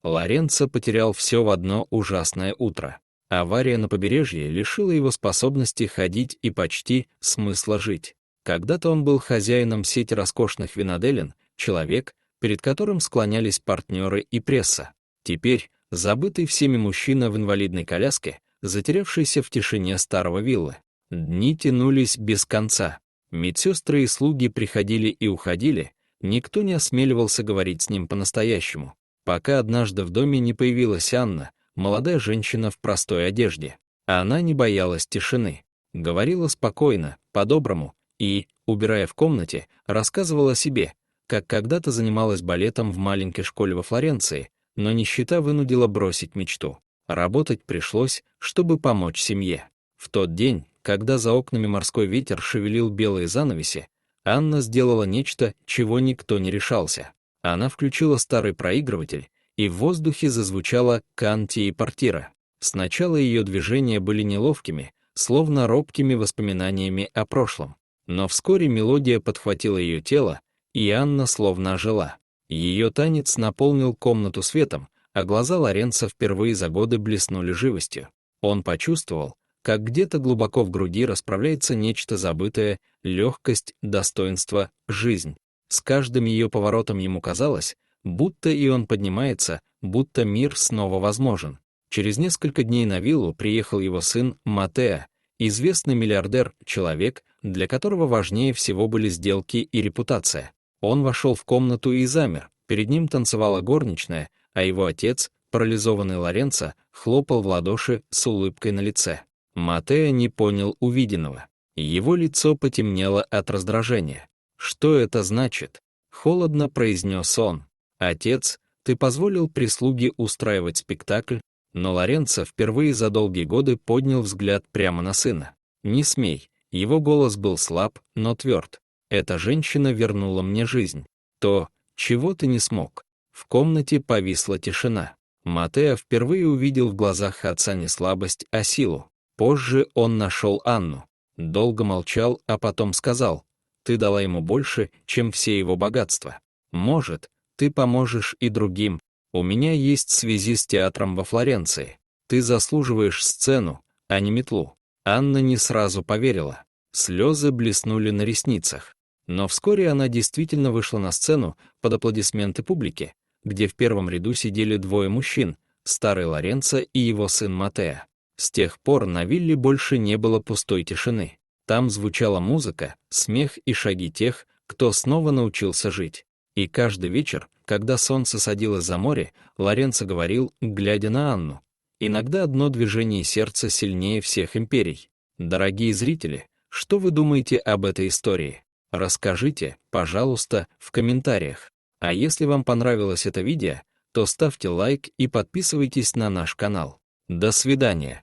Лоренцо потерял все в одно ужасное утро. Авария на побережье лишила его способности ходить и почти смысла жить. Когда-то он был хозяином сети роскошных виноделен, человек, перед которым склонялись партнеры и пресса. Теперь, забытый всеми мужчина в инвалидной коляске, затерявшийся в тишине старого виллы. Дни тянулись без конца. Медсестры и слуги приходили и уходили, никто не осмеливался говорить с ним по-настоящему, пока однажды в доме не появилась Анна, молодая женщина в простой одежде. Она не боялась тишины, говорила спокойно, по-доброму и, убирая в комнате, рассказывала о себе, как когда-то занималась балетом в маленькой школе во Флоренции, но нищета вынудила бросить мечту. Работать пришлось, чтобы помочь семье. В тот день, когда за окнами морской ветер шевелил белые занавеси, Анна сделала нечто, чего никто не решался. Она включила старый проигрыватель, и в воздухе зазвучала «Канти и Портира». Сначала ее движения были неловкими, словно робкими воспоминаниями о прошлом. Но вскоре мелодия подхватила ее тело, и Анна словно ожила. Ее танец наполнил комнату светом, а глаза Лоренцо впервые за годы блеснули живостью. Он почувствовал, как где-то глубоко в груди расправляется нечто забытое, легкость, достоинство, жизнь. С каждым ее поворотом ему казалось, будто и он поднимается, будто мир снова возможен. Через несколько дней на виллу приехал его сын Матео, известный миллиардер, человек, для которого важнее всего были сделки и репутация. Он вошел в комнату и замер, перед ним танцевала горничная, а его отец, парализованный Лоренцо, хлопал в ладоши с улыбкой на лице. Матео не понял увиденного. Его лицо потемнело от раздражения. «Что это значит?» — холодно произнес он. «Отец, ты позволил прислуге устраивать спектакль?» Но Лоренцо впервые за долгие годы поднял взгляд прямо на сына. «Не смей». Его голос был слаб, но тверд. «Эта женщина вернула мне жизнь. То, чего ты не смог». В комнате повисла тишина. Матео впервые увидел в глазах отца не слабость, а силу. Позже он нашел Анну. Долго молчал, а потом сказал: «Ты дала ему больше, чем все его богатства. Может, ты поможешь и другим. У меня есть связи с театром во Флоренции. Ты заслуживаешь сцену, а не метлу». Анна не сразу поверила. Слезы блеснули на ресницах. Но вскоре она действительно вышла на сцену под аплодисменты публики, где в первом ряду сидели двое мужчин, старый Лоренцо и его сын Матео. С тех пор на вилле больше не было пустой тишины. Там звучала музыка, смех и шаги тех, кто снова научился жить. И каждый вечер, когда солнце садилось за море, Лоренцо говорил, глядя на Анну: «Иногда одно движение сердца сильнее всех империй». Дорогие зрители, что вы думаете об этой истории? Расскажите, пожалуйста, в комментариях. А если вам понравилось это видео, то ставьте лайк и подписывайтесь на наш канал. До свидания.